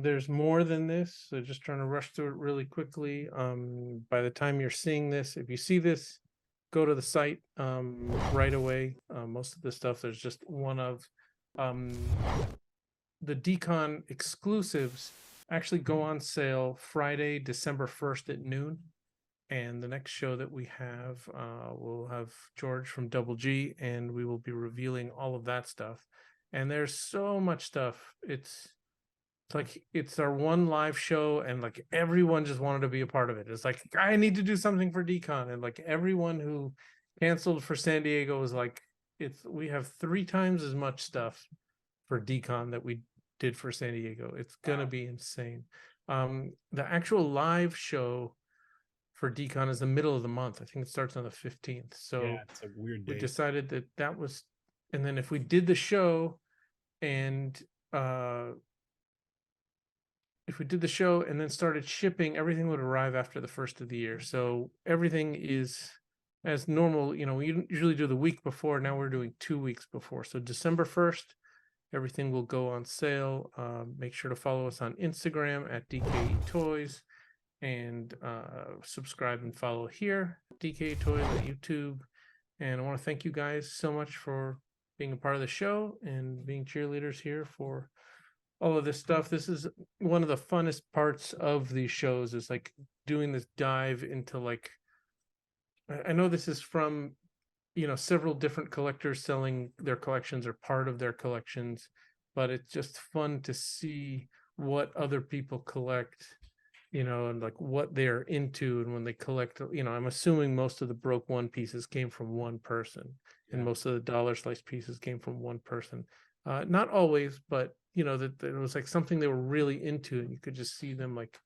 There's more than this, so just trying to rush through it really quickly. By the time you're seeing this, if you see this, go to the site right away. Most of the stuff, there's just one of the Decon exclusives actually go on sale Friday, December 1st at noon. And the next show that we have, we'll have George from Double G, and we will be revealing all of that stuff. And there's so much stuff. It's like it's our one live show, and like everyone just wanted to be a part of it. It's like, I need to do something for Decon, and like everyone who canceled for San Diego was like, we have 3 times as much stuff for Decon that we did for San Diego. It's gonna be insane. The actual live show for Decon is the middle of the month. I think it starts on the 15th. So Yeah, it's a weird we day. decided that was, and then if we did the show and if we did the show and then started shipping, everything would arrive after the first of the year. So everything is as normal. You know, we usually do the week before. Now we're doing 2 weeks before. So December 1st, everything will go on sale. Make sure to follow us on Instagram at DKE Toys, and subscribe and follow here, DKE Toys at YouTube. And I want to thank you guys so much for being a part of the show and being cheerleaders here for all of this stuff. This is one of the funnest parts of these shows, is like doing this dive into like, I know this is from, you know, several different collectors selling their collections or part of their collections, but it's just fun to see what other people collect, you know, and like what they're into. And when they collect, you know, I'm assuming most of the broke one pieces came from one person, and most of the dollar slice pieces came from one person. Not always, but you know, that it was like something they were really into, and you could just see them like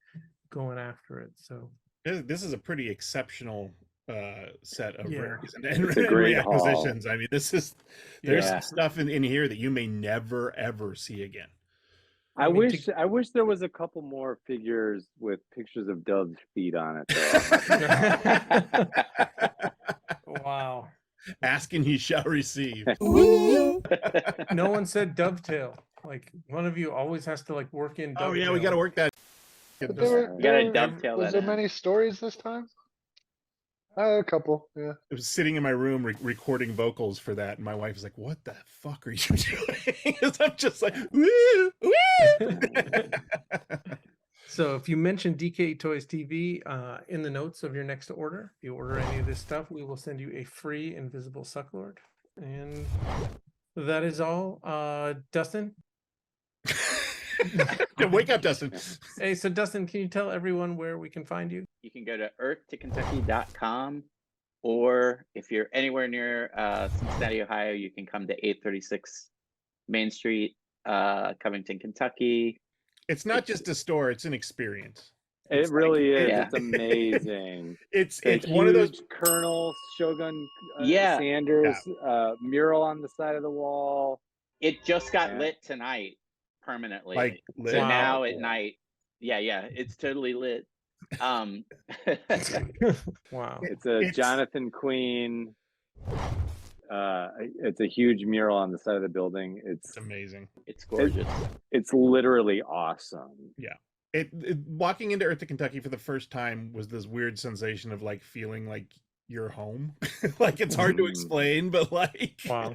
going after it. So This is a pretty exceptional set of Yeah. rarities and It's a great haul. reacquisitions. I mean, there's Yeah. some stuff in here that you may never ever see again. I mean, wish there was a couple more figures with pictures of Dove's feet on it. Though. Wow. Asking you shall receive. No one said dovetail. Like one of you always has to like work in Oh dovetail. yeah, we got to work that. But Just- there You gotta were- dovetail was that there in. many stories this time? A couple, yeah. I was sitting in my room recording vocals for that, and my wife was like, "What the fuck are you doing?" 'Cause I'm just like, "Woo, woo." So if you mention DKE Toys TV in the notes of your next order, if you order any of this stuff, we will send you a free invisible sucklord. And that is all. Dustin? Wake up, Dustin. Hey, so Dustin, can you tell everyone where we can find you? You can go to earthtokentucky.com, or if you're anywhere near Cincinnati, Ohio, you can come to 836 Main Street, Covington, Kentucky. It's not just a store; it's an experience. It It's really like- is. Yeah. It's amazing. It's The one of those. huge Colonel Shogun Yeah. Sanders mural on the side of the wall. It just got Yeah. lit tonight permanently. Like, so lit? now Wow. at night, yeah, it's totally lit. Wow. It's a It's- Jonathan Queen It's a huge mural on the side of the building. It's amazing. It's gorgeous. It's literally awesome. Walking into Eartha, Kentucky for the first time was this weird sensation of like feeling like you're home. Like it's hard to explain, but like, Wow.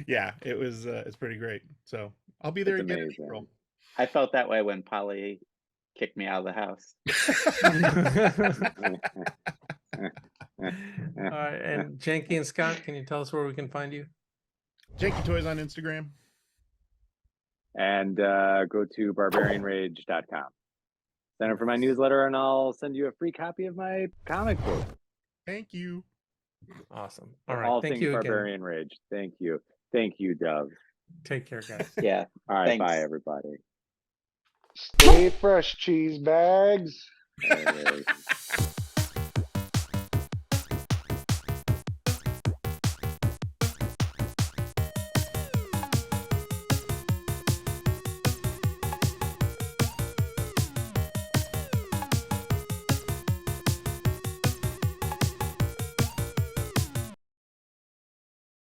yeah, it was. It's pretty great. So I'll be there It's again. In amazing. April. I felt that way when Polly kicked me out of the house. All right, and Janky and Scott, can you tell us where we can find you? Janky Toys on Instagram. And go to barbarianrage.com. Sign up for my newsletter, and I'll send you a free copy of my comic book. Thank you. Awesome. All right, All thank things you again. Barbarian Rage. Thank you. Thank you, Dove. Take care, guys. Yeah. All right, Thanks. bye, everybody. Stay fresh, cheese bags. There it is.